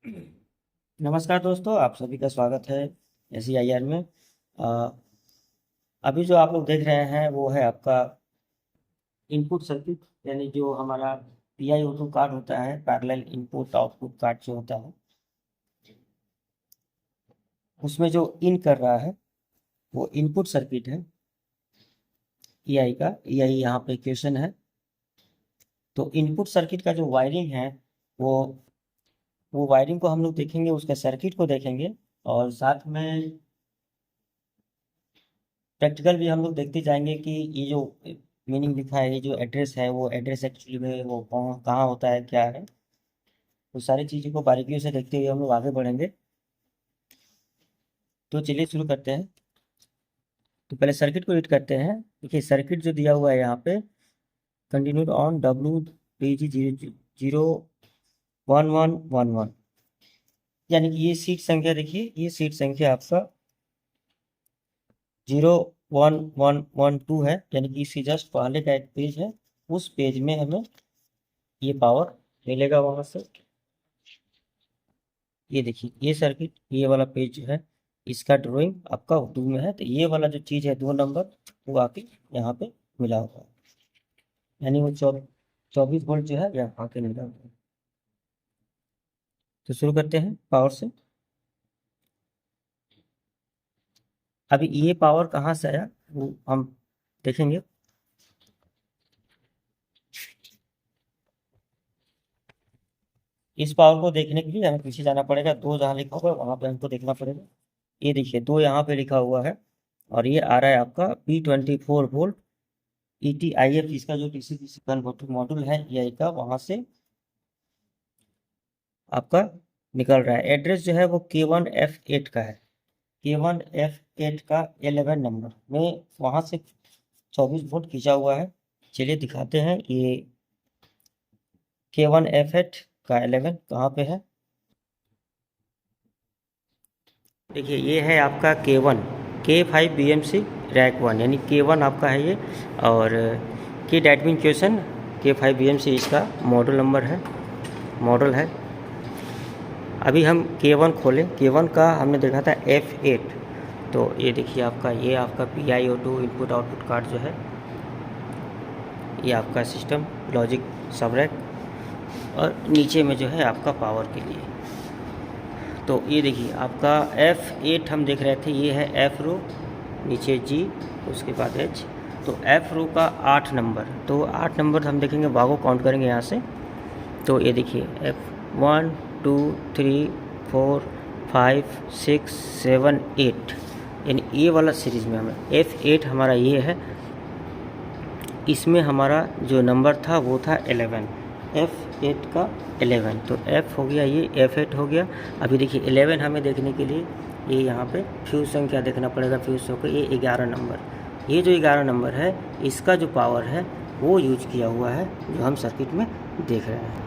नमस्कार दोस्तों, आप सभी का स्वागत है SEIR में। अ, अभी जो आप लोग देख रहे हैं वो है आपका इनपुट सर्किट, यानी जो हमारा PIO2 कार्ड होता है, पैरेलल इनपुट आउटपुट कार्ड जो होता है, उसमें जो इन कर रहा है वो इनपुट सर्किट है EI का। EI यहाँ पे इक्वेशन है। तो इनपुट सर्किट का जो वायरिंग है वो वो वायरिंग को हम लोग देखेंगे, उसके सर्किट को देखेंगे और साथ में प्रैक्टिकल भी हम लोग देखते जाएंगे कि ये जो मीनिंग लिखा है, ये जो एड्रेस है वो एड्रेस एक्चुअली में वो कहाँ होता है, क्या है। तो सारी चीज़ों को बारीकियों से देखते हुए हम लोग आगे बढ़ेंगे। तो चलिए शुरू करते हैं। तो पहले सर्किट को रीड करते हैं। देखिए सर्किट जो दिया हुआ है यहाँ पे, कंटिन्यूड ऑन WPG 00111, यानी कि ये सीट संख्या, देखिए ये सीट संख्या आपका 01112 है, यानी कि इससे जस्ट पहले का एक पेज है, उस पेज में हमें ये पावर मिलेगा वहां से। ये देखिए ये सर्किट, ये वाला पेज जो है इसका ड्राइंग आपका उर्दू में है, तो ये वाला जो चीज़ है 2 नंबर वो आके यहाँ पे मिला हुआ है, यानी वो 24 वोल्ट जो है यहाँ आके मिला हुआ है। तो शुरू करते हैं पावर से। अभी ये पावर कहाँ से आया वो हम देखेंगे। इस पावर को देखने के लिए हमें पीछे जाना पड़ेगा, 2 जहाँ लिखा हुआ है वहां पे हमको देखना पड़ेगा। ये देखिए 2 यहाँ पे लिखा हुआ है और ये आ रहा है आपका P24 वोल्ट ETIF, इसका जो TC कन्वर्टर मॉड्यूल है EI का, वहां से आपका निकल रहा है। एड्रेस जो है वो K1F8 का है, K1F8 का 11 नंबर में वहां से 24 वोल्ट खींचा हुआ है। चलिए दिखाते हैं ये K1F8 का 11 कहाँ पे है। देखिए ये है आपका K1 K5 BMC रैक 1, यानी K1 आपका है ये, और की डैटमिन क्वेश्चन K5 BMC इसका मॉडल नंबर है, मॉडल है। अभी हम K1 खोलें, K1 का हमने देखा था F8। तो ये देखिए आपका, ये आपका PIO2 इनपुट आउटपुट कार्ड जो है, ये आपका सिस्टम लॉजिक सब रैक, और नीचे में जो है आपका पावर के लिए। तो ये देखिए आपका F8 हम देख रहे थे, ये है F रो, नीचे G, उसके बाद H। तो F रो का 8 नंबर, तो 8 नंबर हम देखेंगे, भागो काउंट करेंगे यहाँ से। तो ये देखिए F1 2 3 4 5 6 7 8, यानी ये वाला सीरीज में हमें F8 हमारा ये है। इसमें हमारा जो नंबर था वो था 11, F8 का 11। तो F हो गया, ये F8 हो गया। अभी देखिए 11 हमें देखने के लिए ये यहाँ पे फ्यूज संख्या देखना पड़ेगा, फ्यूज होकर ये 11 नंबर। ये जो 11 नंबर है इसका जो पावर है वो यूज किया हुआ है, जो हम सर्किट में देख रहे हैं।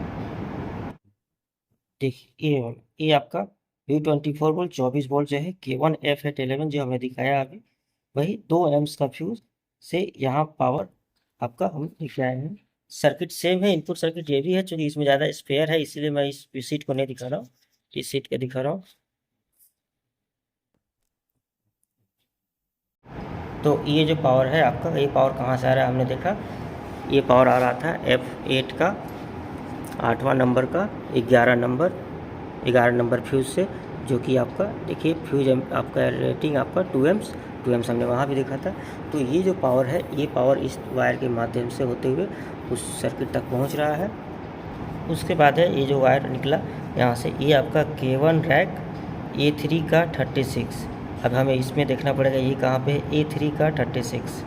देखिए ये आपका P24 वोल्ट 24 वोल्ट जो है K1F8 11 जो हमने दिखाया अभी, वही 2 एम्स का फ्यूज से यहाँ पावर आपका हम लिख रहे हैं। सर्किट सेम है, इनपुट सर्किट ये भी है, चूंकि इसमें ज़्यादा स्पेयर है इसीलिए मैं इस सीट को नहीं दिखा रहा हूँ, इस सीट का दिखा रहा हूँ। तो ये जो पावर है आपका, ये पावर कहाँ से आ रहा है हमने देखा, ये पावर आ रहा था F8 का 8वां नंबर का 11 नंबर फ्यूज से, जो कि आपका देखिए फ्यूज आपका रेटिंग आपका 2 एम्स हमने वहाँ भी देखा था। तो ये जो पावर है, ये पावर इस वायर के माध्यम से होते हुए उस सर्किट तक पहुँच रहा है। उसके बाद है ये जो वायर निकला यहाँ से, ये आपका K1 रैक A3 का 36। अब हमें इसमें देखना पड़ेगा ये कहाँ पे है, A3 का 36।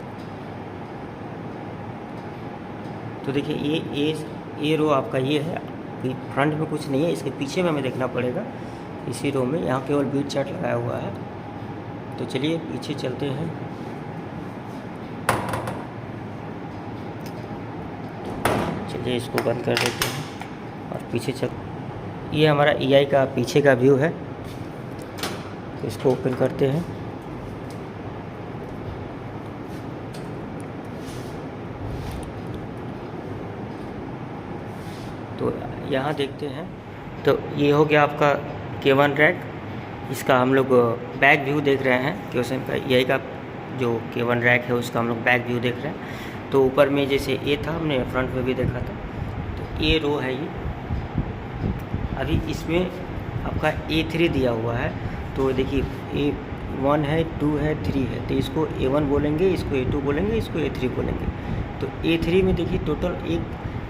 तो देखिए ये रो आपका ये है, फ्रंट में कुछ नहीं है, इसके पीछे में हमें देखना पड़ेगा। इसी रो में यहाँ केवल बीट चार्ट लगाया हुआ है। तो चलिए पीछे चलते हैं। चलिए इसको बंद कर देते हैं और पीछे चल, ये हमारा EI का पीछे का व्यू है। तो इसको ओपन करते हैं। तो यहाँ देखते हैं तो ये हो गया आपका K1 रैक। इसका हम लोग बैक व्यू देख रहे हैं क्वेश्चन का, यही का जो K1 रैक है उसका हम लोग बैक व्यू देख रहे हैं। तो ऊपर में जैसे ए था, हमने फ्रंट में भी देखा था, तो ए रो है ये। अभी इसमें आपका A3 दिया हुआ है, तो देखिए A1 है, 2 है, 3 है, तो इसको A1 बोलेंगे, इसको A2 बोलेंगे, इसको A3 बोलेंगे। तो A3 में देखिए टोटल एक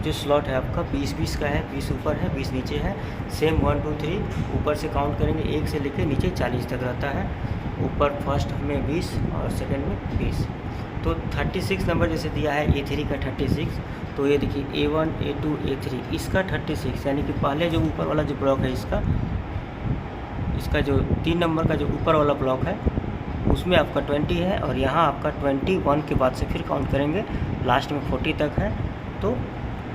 जो स्लॉट है आपका 20-20 का है, 20 ऊपर है, 20 नीचे है। सेम 1 2 3 ऊपर से काउंट करेंगे, 1 से लेकर नीचे 40 तक रहता है। ऊपर फर्स्ट में 20 और सेकंड में 20। तो 36 नंबर जैसे दिया है A3 का 36, तो ये देखिए A1 A2 A3 इसका 36, यानी कि पहले जो ऊपर वाला जो ब्लॉक है इसका जो 3 नंबर का जो ऊपर वाला ब्लॉक है उसमें आपका 20 है, और यहाँ आपका 21 के बाद से फिर काउंट करेंगे, लास्ट में 40 तक है। तो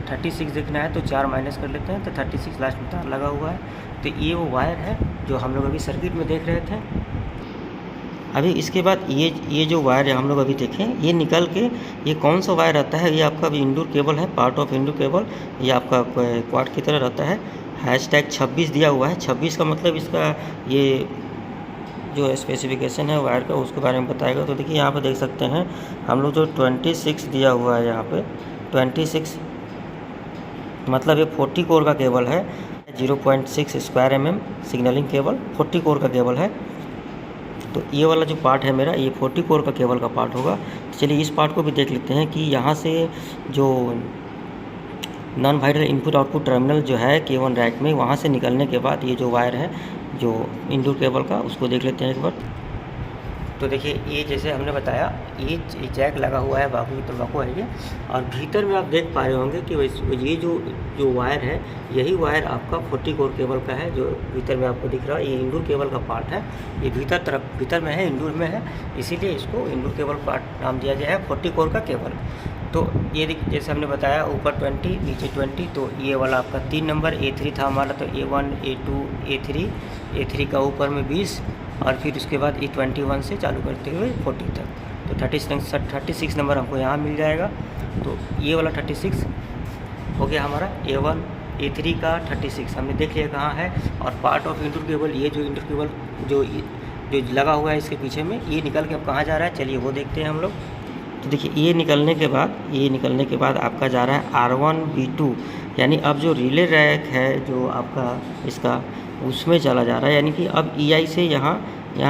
36 देखना है तो 4 माइनस कर लेते हैं, तो 36 लास्ट में तार लगा हुआ है। तो ये वो वायर है जो हम लोग अभी सर्किट में देख रहे थे। अभी इसके बाद ये जो वायर है हम लोग अभी देखें, ये निकल के ये कौन सा वायर रहता है, ये आपका अभी इंडोर केबल है, पार्ट ऑफ इंडोर केबल। ये आपका क्वाड की तरह रहता है। हैशटैग 26 दिया हुआ है। 26 का मतलब इसका ये जो स्पेसिफिकेशन है वायर का उसके बारे में बताएगा। तो देखिए यहाँ पे देख सकते हैं हम लोग जो 26 दिया हुआ है, यहाँ पे 26 मतलब ये 40 कोर का केबल है। 0.6 square mm signalling cable 40 core का केबल है। तो ये वाला जो पार्ट है मेरा, ये 40 कोर का केबल का पार्ट होगा। तो चलिए इस पार्ट को भी देख लेते हैं कि यहाँ से जो non viral input output terminal जो है K1 रैक में, वहाँ से निकलने के बाद ये जो वायर है जो इंडोर केबल का, उसको देख लेते हैं एक बार। तो देखिए ये जैसे हमने बताया, ये जैक लगा हुआ है, बाकी की तंबाकू है ये। और भीतर में आप देख पा रहे होंगे कि ये जो वायर है, यही वायर आपका 40 कोर केबल का है, जो भीतर में आपको दिख रहा है। ये इंडोर केबल का पार्ट है, ये भीतर में है, इंडोर में है, इसीलिए इसको इंडोर केबल पार्ट नाम दिया गया है, 40 कोर का केबल। तो ये देखिए जैसे हमने बताया, ऊपर 20 नीचे 20। तो ये वाला आपका 3 नंबर A3 था हमारा, तो A1 A2 A3 का ऊपर में 20, और फिर उसके बाद A21 से चालू करते हुए 40 तक। तो 36 नंबर हमको यहाँ मिल जाएगा। तो ये वाला 36 हो गया हमारा A1 A3 का 36, हमने देख लिया कहाँ है। और पार्ट ऑफ इंडोर केबल, ये जो इंडोर केबल जो लगा हुआ है इसके पीछे में, ये निकल के अब कहाँ जा रहा है, चलिए वो देखते हैं हम लोग। तो देखिए ये निकलने के बाद आपका जा रहा है R1 B2, यानी अब जो रिले रैक है जो आपका इसका, उसमें चला जा रहा है। यानी कि अब EI से यहाँ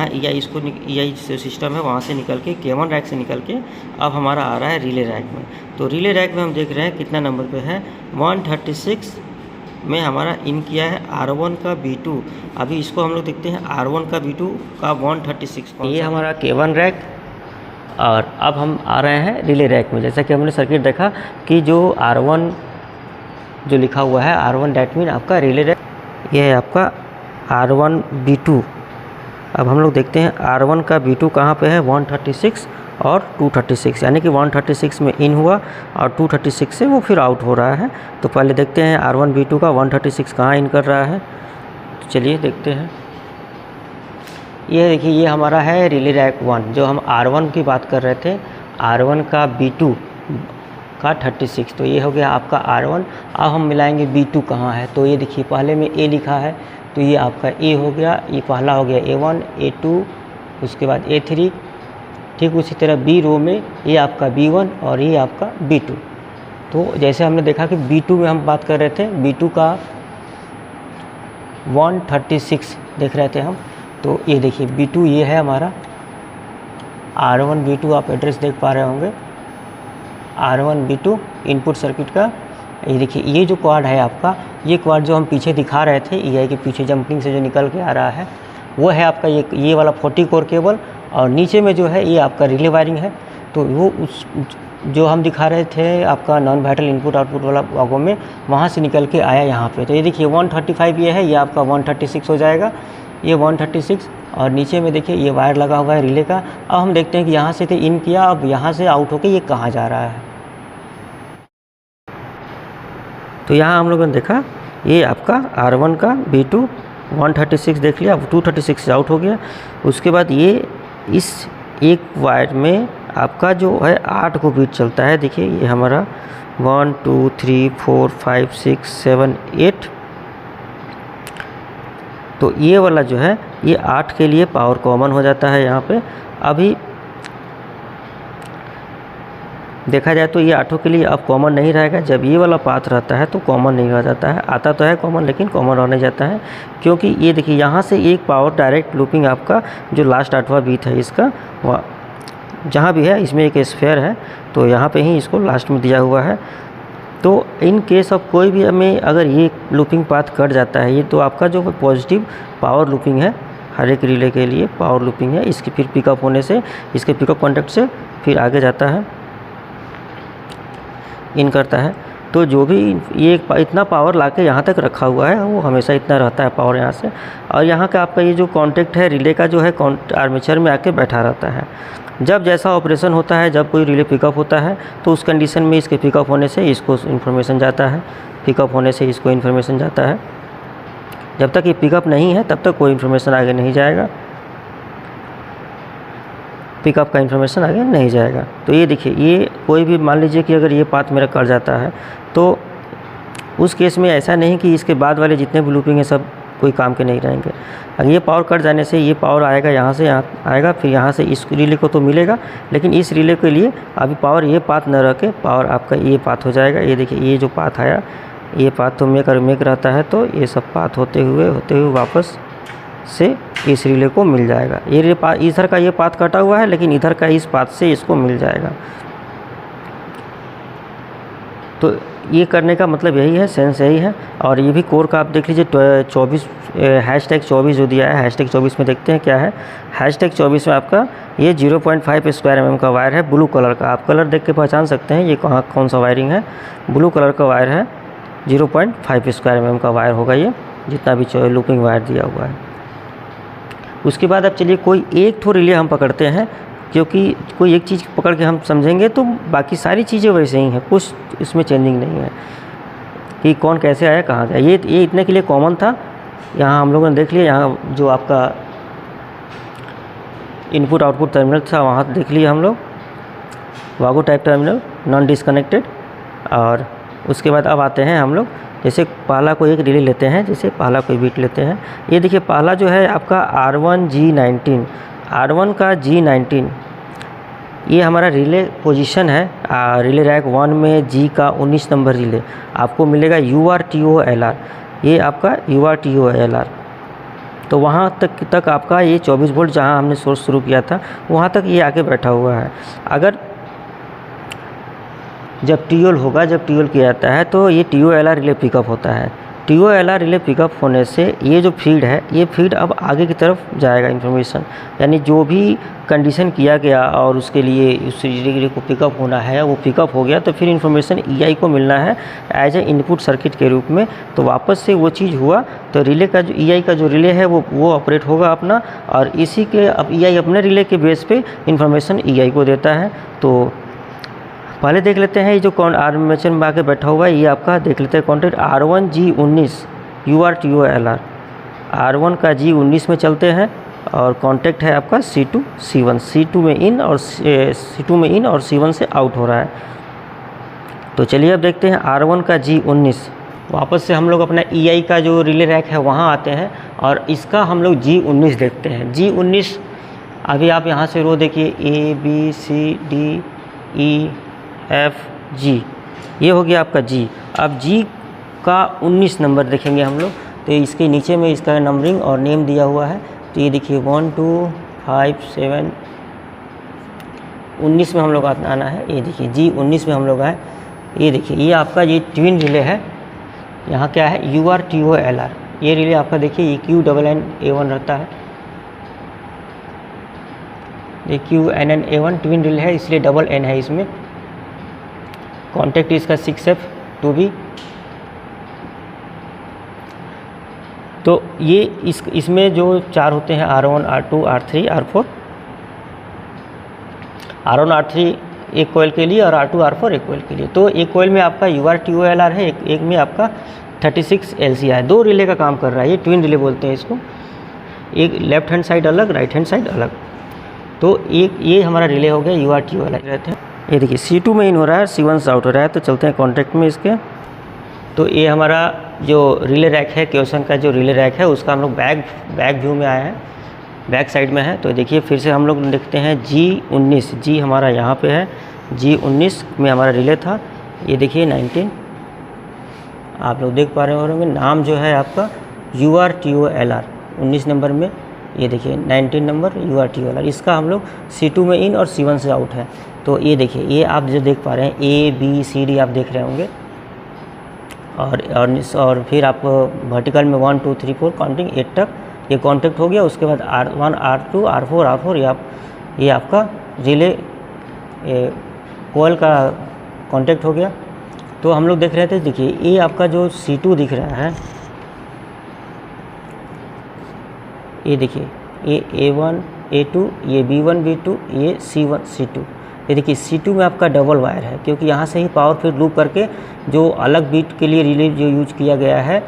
EI इसको EI जो सिस्टम है वहाँ से निकल के K1 रैक से निकल के अब हमारा आ रहा है रिले रैक में। तो रिले रैक में हम देख रहे हैं कितना नंबर पे है, 136 में हमारा इन किया है R1 का B2। अभी इसको हम लोग देखते हैं R1 का B2 का 136। ये हमारा K1 रैक, और अब हम आ रहे हैं रिले रैक में। जैसा कि हमने सर्किट देखा कि जो R1 जो लिखा हुआ है, R1 डैट मीन आपका रिले रैक, ये है आपका R1 B2। अब हम लोग देखते हैं R1 का B2 कहाँ पे है, 136 और 236, यानी कि 136 में इन हुआ और 236 से वो फिर आउट हो रहा है। तो पहले देखते हैं R1 B2 का 136 कहाँ इन कर रहा है। तो चलिए देखते हैं। ये देखिए ये हमारा है रिले रैक 1, जो हम R1 की बात कर रहे थे, R1 का B2 का 36। तो ये हो गया आपका R1। अब हम मिलाएंगे B2 कहाँ है, तो ये देखिए पहले में A लिखा है, तो ये आपका A हो गया, ये पहला हो गया A1 A2, उसके बाद A3। ठीक उसी तरह B रो में ये आपका B1 और ये आपका B2। तो जैसे हमने देखा कि B2 में हम बात कर रहे थे, B2 का 136 देख रहे थे हम। तो ये देखिए B2 ये है हमारा R1 B2, आप एड्रेस देख पा रहे होंगे, R1 B2 इनपुट सर्किट का। ये देखिए ये जो क्वाड है आपका, ये क्वाड जो हम पीछे दिखा रहे थे EI के पीछे जंपिंग से जो निकल के आ रहा है, वो है आपका ये वाला 40 कोर केबल। और नीचे में जो है ये आपका रिले वायरिंग है। तो वो उस जो हम दिखा रहे थे आपका नॉन वायरल इनपुट आउटपुट वाला भागों में, वहाँ से निकल के आया यहाँ पे। तो ये देखिए 135 ये है, ये आपका 136 हो जाएगा, ये 136। और नीचे में देखिए ये वायर लगा हुआ है रिले का। अब हम देखते हैं कि यहाँ से इन किया, अब यहाँ से आउट होके ये कहाँ जा रहा है। तो यहाँ हम लोगों ने देखा ये आपका R1 का B2 136 देख लिया, अब 236 से आउट हो गया। उसके बाद ये इस एक वायर में आपका जो है 8 को बीट चलता है। देखिए ये हमारा 1 2 3 4 5 6 7 8 तो ये वाला जो है ये 8 के लिए पावर कॉमन हो जाता है यहाँ पे। अभी देखा जाए तो ये 8 के लिए अब कॉमन नहीं रहेगा। जब ये वाला पाथ रहता है तो कॉमन नहीं रह जाता है, आता तो है कॉमन लेकिन कॉमन रह नहीं जाता है, क्योंकि ये देखिए यहाँ से एक पावर डायरेक्ट लूपिंग आपका जो लास्ट 8वां बीट है इसका जहाँ भी है इसमें एक स्फेयर है, तो यहाँ पे ही इसको लास्ट में दिया हुआ है। तो इन केस ऑफ कोई भी हमें अगर ये लूपिंग पाथ कट जाता है ये, तो आपका जो पॉजिटिव पावर लूपिंग है हर एक रिले के लिए पावर लूपिंग है, इसकी फिर पिकअप होने से इसके पिकअप कॉन्टैक्ट से फिर आगे जाता है, इन करता है। तो जो भी ये इतना पावर लाके यहाँ तक रखा हुआ है वो हमेशा इतना रहता है पावर यहाँ से। और यहाँ का आपका ये जो कॉन्टैक्ट है रिले का जो है आर्मेचर में आके बैठा रहता है। जब जैसा ऑपरेशन होता है, जब कोई रिले पिकअप होता है तो उस कंडीशन में इसके पिकअप होने से इसको इन्फॉर्मेशन जाता है, पिकअप होने से इसको इन्फॉर्मेशन जाता है। जब तक ये पिकअप नहीं है तब तक कोई इन्फॉर्मेशन आगे नहीं जाएगा, पिकअप का इन्फॉर्मेशन आगे नहीं जाएगा। तो ये देखिए ये कोई भी मान लीजिए कि अगर ये पाथ मेरा कट जाता है तो उस केस में ऐसा नहीं कि इसके बाद वाले जितने भी लूपिंग हैं सब कोई काम के नहीं रहेंगे। अगर ये पावर कट जाने से ये पावर आएगा यहाँ से यहाँ आएगा, फिर यहाँ से इस रिले को तो मिलेगा, लेकिन इस रिले के लिए अभी पावर ये पाथ न रह के पावर आपका ये पाथ हो जाएगा। ये देखिए ये जो पाथ आया ये पाथ तो मेक रहता है, तो ये सब पाथ होते हुए वापस से इस रिले को मिल जाएगा। ये इधर का ये पाथ कटा हुआ है लेकिन इधर का इस पाथ से इसको मिल जाएगा। तो ये करने का मतलब यही है, सेंस यही है। और ये भी कोर का आप देख लीजिए 24 #24 जो दिया है, #24 में देखते हैं क्या है। #24 में आपका ये 0.5 स्क्वायर mm का वायर है ब्लू कलर का। आप कलर देख के पहचान सकते हैं ये कहाँ कौन सा वायरिंग है। ब्लू कलर का वायर है, 0.5 स्क्वायर mm का वायर होगा ये, जितना भी लूपिंग वायर दिया हुआ है। उसके बाद अब चलिए कोई एक ठो रिले हम पकड़ते हैं, क्योंकि कोई एक चीज़ पकड़ के हम समझेंगे तो बाकी सारी चीज़ें वैसे ही हैं, कुछ इसमें चेंजिंग नहीं है कि कौन कैसे आया कहाँ गया। ये इतने के लिए कॉमन था। यहाँ हम लोगों ने देख लिया, यहाँ जो आपका इनपुट आउटपुट टर्मिनल था वहाँ देख लिया हम लोग, वागो टाइप टर्मिनल नॉन डिसकनेक्टेड। और उसके बाद अब आते हैं हम लोग, जैसे पहला कोई एक रिले लेते हैं, जैसे पहला कोई बीट लेते हैं। ये देखिए पहला जो है आपका R1 G19, R1 का G19 ये हमारा रिले पोजीशन है। रिले रैक 1 में G का 19 नंबर रिले आपको मिलेगा URTOLR, ये आपका URTOLR। तो वहाँ तक आपका ये 24 वोल्ट जहाँ हमने सोर्स शुरू किया था वहाँ तक ये आके बैठा हुआ है। अगर जब TOL होगा, जब TOL किया जाता है तो ये TOLR रिले पिकअप होता है। TOLR रिले पिकअप होने से ये जो फीड है ये फीड अब आगे की तरफ जाएगा इन्फॉर्मेशन, यानी जो भी कंडीशन किया गया और उसके लिए उस रिले को पिकअप होना है वो पिकअप हो गया, तो फिर इन्फॉर्मेशन EI को मिलना है एज ए इनपुट सर्किट के रूप में। तो वापस से वो चीज़ हुआ तो रिले का जो EI का जो रिले है वो ऑपरेट होगा अपना, और इसी के अब EI अपने रिले के बेस पे इन्फॉर्मेशन EI को देता है। तो पहले देख लेते हैं ये जो आर्मेचर में आके बैठा हुआ है ये आपका देख लेते हैं contact R1 G19 URTOLR। R1 का G19 में चलते हैं और कॉन्टैक्ट है आपका C2 C1, C2 में इन और C1 से आउट हो रहा है। तो चलिए अब देखते हैं R1 का G19। वापस से हम लोग अपना EI का जो रिले रैक है वहाँ आते हैं और इसका हम लोग G19 देखते हैं। G19 अभी आप यहाँ से रो देखिए A B C D E F G, ये हो गया आपका G। अब G का 19 नंबर देखेंगे हम लोग, तो इसके नीचे में इसका नंबरिंग और नेम दिया हुआ है। तो ये देखिए 1 2 5 7 19 में हम लोग आना है। ये देखिए G19 में हम लोग आए। ये देखिए ये आपका ये ट्विन रिले है, यहाँ क्या है URTOLR। ये रिले आपका देखिए ये QNNA1 रहता है, ये QNNA1 ट्विन रिले है इसलिए डबल N है इसमें। कॉन्टैक्ट इसका 6F2B। तो ये इसमें जो 4 होते हैं R1 R2 R3 R4। R1 R3 एक कोयल के लिए और R2 R4 एक कोयल के लिए। तो एक कोयल में आपका URTOLR है, एक में आपका 36 LCI है। 2 रिले का काम कर रहा है, ये ट्विन रिले बोलते हैं इसको, एक लेफ्ट हैंड साइड अलग राइट हैंड साइड अलग। तो एक ये हमारा रिले हो गया URTOLR रहते हैं। ये देखिए C2 में इन हो रहा है, C1 से आउट हो रहा है। तो चलते हैं कॉन्टैक्ट में इसके। तो ये हमारा जो रिले रैक है, क्वेश्चन का जो रिले रैक है उसका हम लोग बैक व्यू में आए हैं, बैक साइड में है। तो देखिए फिर से हम लोग देखते हैं G19, जी हमारा यहाँ पे है, G19 में हमारा रिले था। ये देखिए 19 आप लोग देख पा रहे होंगे, नाम जो है आपका URTOLR 19 नंबर में, ये देखिए 19 नंबर URTOLR। इसका हम लोग C2 में इन और C1 से आउट है। तो ये देखिए, ये आप जो देख पा रहे हैं ABCD आप देख रहे होंगे, और फिर आप वर्टिकल में 1 2 3 4 काउंटिंग 8 तक ये कॉन्टेक्ट हो गया। उसके बाद R1 R2 R4 ये आपका रिले कोयल का कॉन्टेक्ट हो गया। तो हम लोग देख रहे थे, देखिए ये आपका जो C2 दिख रहा है, ये देखिए ये A1 A2, ये B1 B2, ये C1 C2। ये देखिए C2 में आपका डबल वायर है, क्योंकि यहाँ से ही पावर फिर लूप करके जो अलग बीट के लिए रिले जो यूज किया गया है,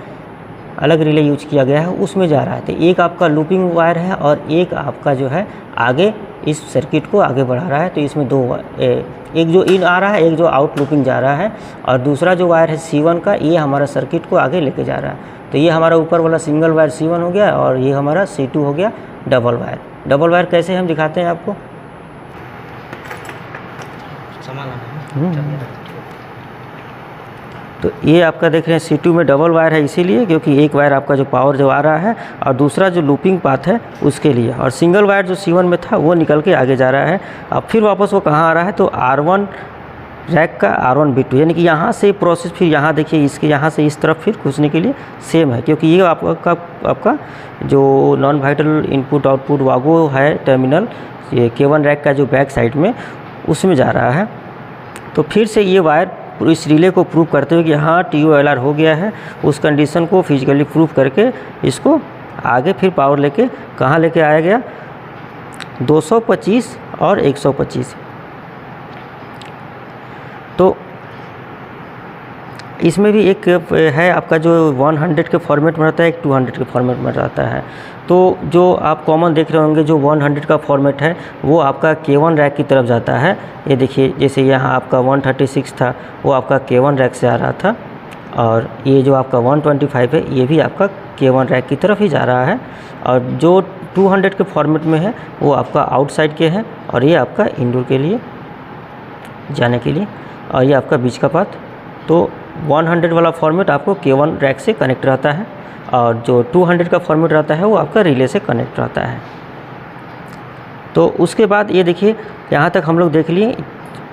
अलग रिले यूज किया गया है उसमें जा रहा है। तो एक आपका लूपिंग वायर है और एक आपका जो है आगे इस सर्किट को आगे बढ़ा रहा है। तो इसमें दो एक जो इन आ रहा है, एक जो आउट लूपिंग जा रहा है, और दूसरा जो वायर है C1 का, ये हमारा सर्किट को आगे लेके जा रहा है। तो ये हमारा ऊपर वाला सिंगल वायर C1 हो गया और ये हमारा C2 हो गया डबल वायर। डबल वायर कैसे हम दिखाते हैं आपको, तो ये आपका देख रहे हैं C2 में डबल वायर है, इसीलिए क्योंकि एक वायर आपका जो पावर जो आ रहा है और दूसरा जो लूपिंग पाथ है उसके लिए, और सिंगल वायर जो C1 में था वो निकल के आगे जा रहा है। अब फिर वापस वो कहाँ आ रहा है, तो R1 रैक का R1 B2, यानी कि यहाँ से प्रोसेस फिर यहाँ देखिए इसके यहाँ से इस तरफ फिर घुसने के लिए सेम है, क्योंकि ये आपका जो नॉन वाइटल इनपुट आउटपुट वागो है टर्मिनल, ये K1 रैक का जो बैक साइड में उसमें जा रहा है। तो फिर से ये वायर इस रिले को प्रूव करते हुए कि हाँ TOLR हो गया है, उस कंडीशन को फिजिकली प्रूव करके इसको आगे फिर पावर लेके कहाँ लेके आया गया, 225 और 125। तो इसमें भी एक है आपका जो 100 के फॉर्मेट में रहता है, एक 200 के फॉर्मेट में रहता है। तो जो आप कॉमन देख रहे होंगे जो 100 का फॉर्मेट है वो आपका K1 रैक की तरफ जाता है। ये देखिए जैसे यहाँ आपका 136 था वो आपका K1 रैक से आ रहा था, और ये जो आपका 125 है ये भी आपका K1 रैक की तरफ ही जा रहा है। और जो 200 के फॉर्मेट में है वो आपका आउटसाइड के हैं, और ये आपका इंडोर के लिए जाने के लिए, और ये आपका बीच का पाथ। तो 100 वाला फॉर्मेट आपको K1 रैक से कनेक्ट रहता है, और जो 200 का फॉर्मेट रहता है वो आपका रिले से कनेक्ट रहता है। तो उसके बाद ये देखिए यहाँ तक हम लोग देख लिए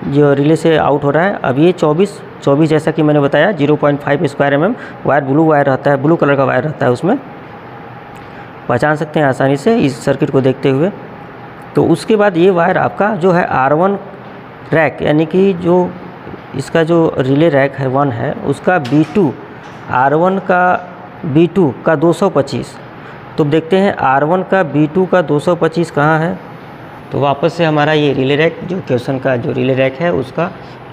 जो रिले से आउट हो रहा है। अब ये 24 जैसा कि मैंने बताया 0.5 square mm wire, blue wire रहता है, ब्लू कलर का वायर रहता है, उसमें पहचान सकते हैं आसानी से इस सर्किट को देखते हुए। तो उसके बाद ये वायर आपका जो है R1 रैक, यानी कि जो इसका जो रिले रैक है 1 है, उसका B2 R1 का B2 का 225। तो देखते हैं R1 का B2 का 225 कहाँ है। तो वापस से हमारा ये रिले रैक जो क्वेश्चन का जो रिले रैक है उसका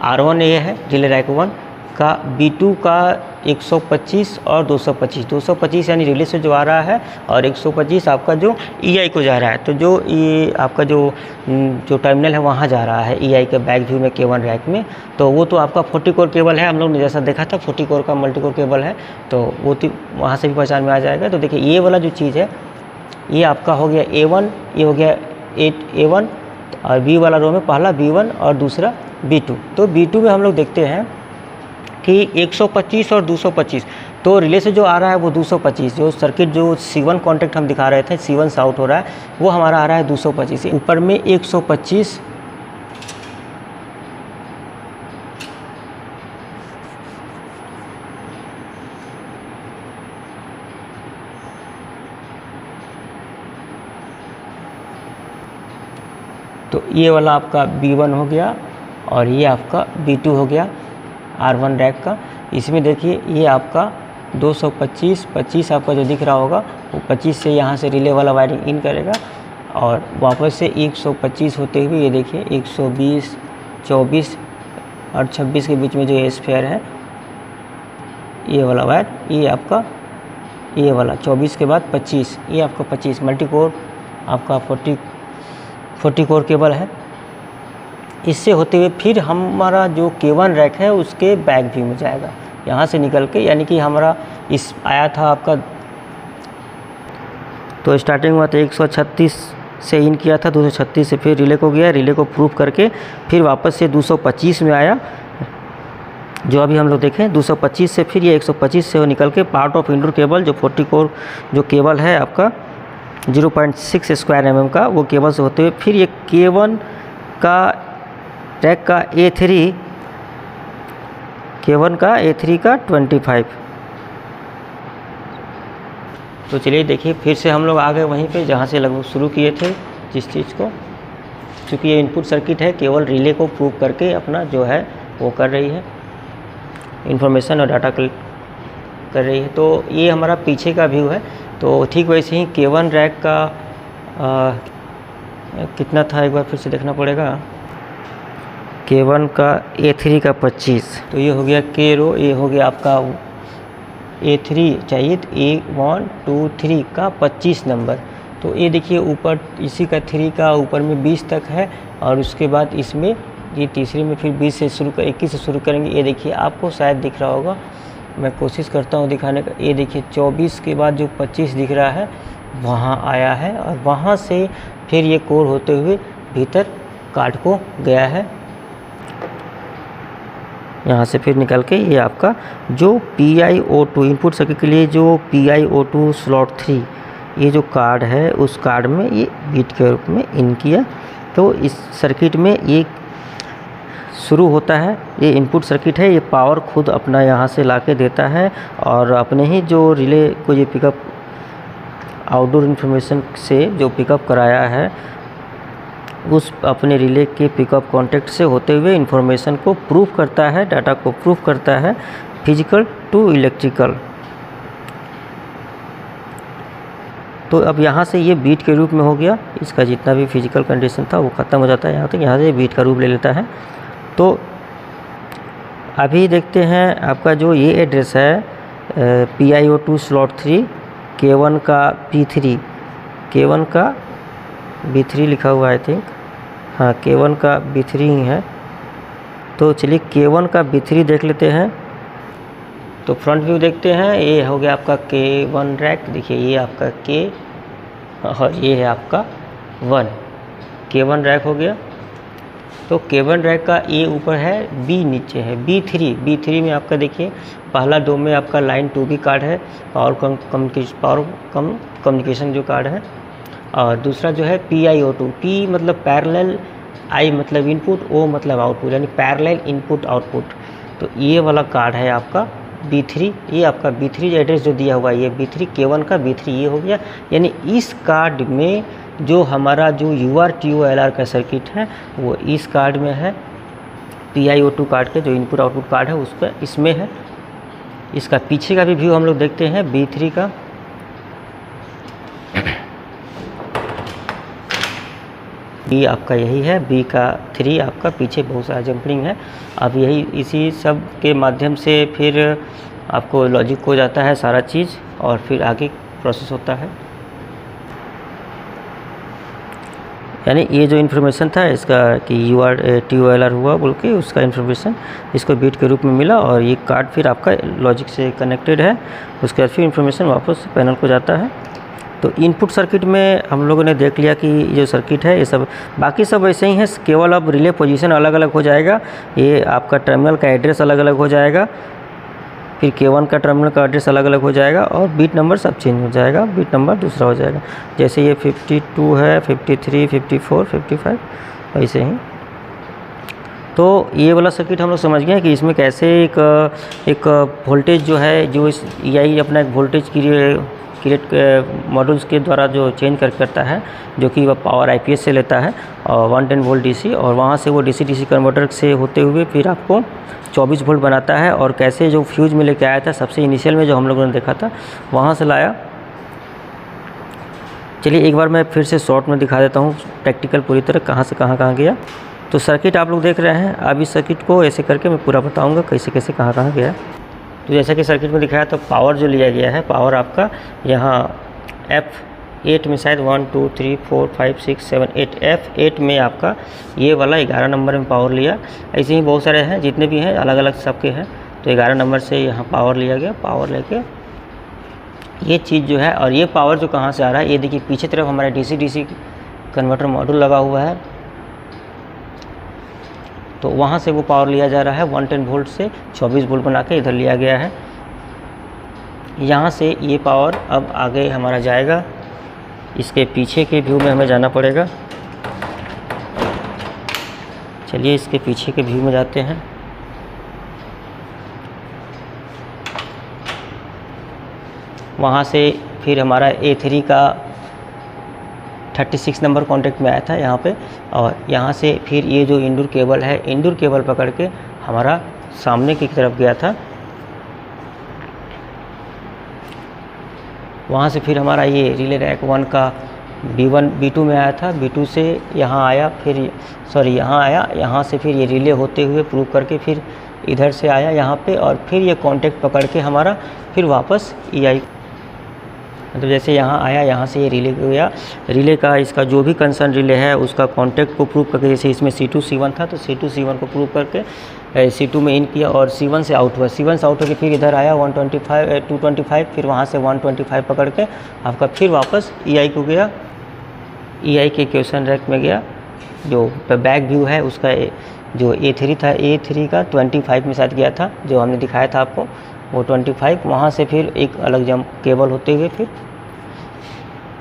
R1 ये है, रिले रैक 1 का B2 का 125 और 225 यानी रिले से जो आ रहा है, और 125 आपका जो EI को जा रहा है। तो जो ये आपका जो टर्मिनल है वहाँ जा रहा है EI के बैक व्यू में K1 रैक में। तो वो तो आपका 40 कोर केबल है, हम लोग ने जैसा देखा था 40 कोर का मल्टी कोर केबल है, तो वो वहाँ से भी पहचान में आ जाएगा। तो देखिए ये वाला जो चीज़ है ये आपका हो गया A1, ये हो गया A1, और B वाला रो में पहला B1 और दूसरा B2। तो B2 में हम लोग देखते हैं कि 125 और 225, तो रिले से जो आ रहा है वो 225, जो सर्किट जो C1 कॉन्टेक्ट हम दिखा रहे थे C1 से आउट हो रहा है वो हमारा आ रहा है 225, ऊपर में 125 तो ये वाला आपका B1 हो गया और ये आपका B2 हो गया R1 रैक का। इसमें देखिए ये आपका 225 आपका जो दिख रहा होगा वो 25 से यहाँ से रिले वाला वायरिंग इन करेगा, और वापस से 125 होते हुए ये देखिए 120, 24 और 26 के बीच में जो ये स्फेयर है ये वाला वायर, ये आपका ये वाला 24 के बाद 25, ये आपका 25 मल्टी कोर आपका 40 कोर केबल है। इससे होते हुए फिर हमारा जो K1 रैक है उसके बैक व्यू में जाएगा। यहाँ से निकल के, यानी कि हमारा इस आया था आपका, तो स्टार्टिंग हुआ था 136 से इन किया था, 236 से फिर रिले को गया, रिले को प्रूफ करके फिर वापस से 225 में आया, जो अभी हम लोग देखें 225 से फिर ये 125 से निकल के पार्ट ऑफ इंडोर केबल जो 40 कोर जो केबल है आपका 0.6 स्क्वायर mm का, वो केबल से होते हुए फिर ये K1 का ट्रैक का A3, K1 का A3 का 25। तो चलिए देखिए फिर से हम लोग आ गए वहीं पे जहाँ से लगभग शुरू किए थे जिस चीज़ को, क्योंकि ये इनपुट सर्किट है, केवल रिले को प्रूव करके अपना जो है वो कर रही है, इन्फॉर्मेशन और डाटा कलेक्ट कर रही है। तो ये हमारा पीछे का व्यू है। तो ठीक वैसे ही K1 रैक का कितना था एक बार फिर से देखना पड़ेगा, K1 का A3 का 25, तो ये हो गया K रो, ये हो गया आपका A3 चाहिए तो A1 2 3 का 25 नंबर। तो ये देखिए ऊपर इसी का 3 का ऊपर में 20 तक है, और उसके बाद इसमें ये तीसरी में फिर 20 से शुरू कर 21 से शुरू करेंगे। ये देखिए आपको शायद दिख रहा होगा, मैं कोशिश करता हूँ दिखाने का। ये देखिए 24 के बाद जो 25 दिख रहा है वहाँ आया है, और वहाँ से फिर ये कोर होते हुए भीतर काट को गया है, यहाँ से फिर निकल के ये आपका जो PiO2 इनपुट सर्किट के लिए जो PiO2 स्लॉट 3 ये जो कार्ड है उस कार्ड में ये बिट के रूप में इन किया। तो इस सर्किट में ये शुरू होता है, ये इनपुट सर्किट है, ये पावर खुद अपना यहाँ से लाके देता है, और अपने ही जो रिले को ये पिकअप आउटडोर इन्फॉर्मेशन से जो पिकअप कराया है उस अपने रिले के पिकअप कॉन्टैक्ट से होते हुए इन्फॉर्मेशन को प्रूफ करता है, डाटा को प्रूफ करता है फिजिकल टू इलेक्ट्रिकल। तो अब यहाँ से ये बीट के रूप में हो गया, इसका जितना भी फिजिकल कंडीशन था वो ख़त्म हो जाता है यहाँ तक, यहाँ से बीट का रूप ले लेता है। तो अभी देखते हैं आपका जो ये एड्रेस है PiO2 स्लॉट 3 K1 का B3, K1 का B3 लिखा हुआ आई थिंक, हाँ K1 का B3 ही है। तो चलिए K1 का B3 देख लेते हैं। तो फ्रंट व्यू देखते हैं, ये हो गया आपका K1 रैक, देखिए ये आपका K और ये है आपका 1, K1 रैक हो गया। तो K1 रैक का A ऊपर है, B नीचे है, B3 में आपका देखिए पहला 2 में आपका लाइन 2B कार्ड है, पावर कम्युनिकेशन जो कार्ड है, और दूसरा जो है PiO2, P मतलब पैरेलल, I मतलब इनपुट, O मतलब आउटपुट, यानी पैरेलल इनपुट आउटपुट। तो ये वाला कार्ड है आपका B3, ये आपका B3 एड्रेस जो दिया हुआ है ये B3, K1 का B3 ये हो गया। यानी इस कार्ड में जो हमारा जो UR/TOLR का सर्किट है वो इस कार्ड में है, PiO2 कार्ड के जो इनपुट आउटपुट कार्ड है उस पर इसमें है। इसका पीछे का भी व्यू हम लोग देखते हैं B3 का। B आपका यही है, B का 3 आपका पीछे बहुत सारा जंपलिंग है। अब यही इसी सब के माध्यम से फिर आपको लॉजिक हो जाता है सारा चीज़, और फिर आगे प्रोसेस होता है। यानी ये जो इन्फॉर्मेशन था इसका कि UR/TOLR हुआ बोल के उसका इन्फॉर्मेशन इसको बीट के रूप में मिला, और ये कार्ड फिर आपका लॉजिक से कनेक्टेड है। उसके बाद फिर इन्फॉर्मेशन वापस पैनल को जाता है। तो इनपुट सर्किट में हम लोगों ने देख लिया कि ये जो सर्किट है ये सब बाकी सब वैसे ही है, केवल अब रिले पोजीशन अलग अलग हो जाएगा, ये आपका टर्मिनल का एड्रेस अलग अलग हो जाएगा, फिर K1 का टर्मिनल का एड्रेस अलग अलग हो जाएगा, और बीट नंबर सब चेंज हो जाएगा, बीट नंबर दूसरा हो जाएगा। जैसे ये 52 है, 53, 54, 55 ऐसे ही। तो ये वाला सर्किट हम लोग समझ गए कि इसमें कैसे एक वोल्टेज जो है जो इस EI अपना एक वोल्टेज क्रिएट मॉड्यूल्स के द्वारा जो चेंज करता है, जो कि वह पावर IPS से लेता है और 110 वोल्ट DC, और वहाँ से वो DC कन्वर्टर से होते हुए फिर आपको 24 वोल्ट बनाता है। और कैसे जो फ्यूज में लेके आया था सबसे इनिशियल में जो हम लोगों ने देखा था वहाँ से लाया। चलिए एक बार मैं फिर से शॉर्ट में दिखा देता हूँ प्रैक्टिकल पूरी तरह कहाँ से कहाँ गया। तो सर्किट आप लोग देख रहे हैं, अब इस सर्किट को ऐसे करके मैं पूरा बताऊँगा कैसे कैसे कहाँ गया। तो जैसा कि सर्किट में दिखाया, तो पावर जो लिया गया है, पावर आपका यहाँ F8 में शायद 1 2 3 4 5 6 7 8 F8 में आपका ये वाला 11 नंबर में पावर लिया। ऐसे ही बहुत सारे हैं, जितने भी हैं अलग अलग सबके हैं। तो तो 11 नंबर से यहाँ पावर लिया गया। पावर लेके ये चीज़ जो है, और ये पावर जो कहाँ से आ रहा है, ये देखिए पीछे तरफ हमारा DC कन्वर्टर मॉड्यूल लगा हुआ है, तो वहाँ से वो पावर लिया जा रहा है 110 वोल्ट से 24 वोल्ट बना के इधर लिया गया है। यहाँ से ये पावर अब आगे हमारा जाएगा, इसके पीछे के व्यू में हमें जाना पड़ेगा। चलिए इसके पीछे के व्यू में जाते हैं। वहाँ से फिर हमारा A3 का 36 नंबर कॉन्टैक्ट में आया था यहाँ पे, और यहाँ से फिर ये जो इंडोर केबल है, इंडोर केबल पकड़ के हमारा सामने की तरफ गया था। वहाँ से फिर हमारा ये रिले रैक 1 का B1 B2 में आया था, B2 से यहाँ आया, फिर सॉरी यहाँ आया, यहाँ से फिर ये रिले होते हुए प्रूव करके फिर इधर से आया यहाँ पे, और फिर ये कॉन्टैक्ट पकड़ के हमारा फिर वापस EI, मतलब जैसे यहाँ आया, यहाँ से ये रिले गया। रिले का इसका जो भी कंसर्न रिले है उसका कॉन्टैक्ट को प्रूव करके, जैसे इसमें C2 C1 था तो C2 C1 को प्रूव करके C2 में इन किया, और C1 से आउट हुआ। C1 से आउट होकर फिर इधर आया 225, फिर वहाँ से 125 पकड़ के आपका फिर वापस EI को गया, EI के क्वेश्चन रैक में गया। जो बैक व्यू है उसका जो A3 था, A3 का 25 में साथ गया था, जो हमने दिखाया था आपको, वो 25। वहाँ से फिर एक अलग जंप केबल होते हुए फिर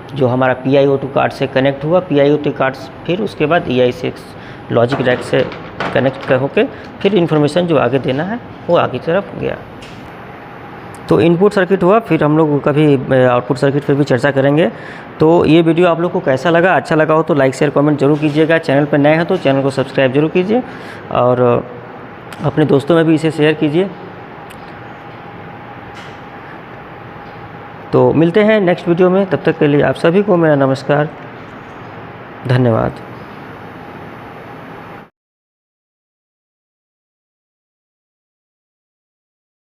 जो हमारा PIO2 कार्ड से कनेक्ट हुआ, PIO2 कार्ड फिर उसके बाद EI6 लॉजिक रैक से कनेक्ट होके फिर इन्फॉर्मेशन जो आगे देना है वो आगे तरफ गया। तो इनपुट सर्किट हुआ, फिर हम लोग कभी आउटपुट सर्किट पे भी चर्चा करेंगे। तो ये वीडियो आप लोग को कैसा लगा, अच्छा लगा हो तो लाइक शेयर कमेंट जरूर कीजिएगा। चैनल पर नए हैं तो चैनल को सब्सक्राइब जरूर कीजिए, और अपने दोस्तों में भी इसे शेयर कीजिए। तो मिलते हैं नेक्स्ट वीडियो में, तब तक के लिए आप सभी को मेरा नमस्कार, धन्यवाद।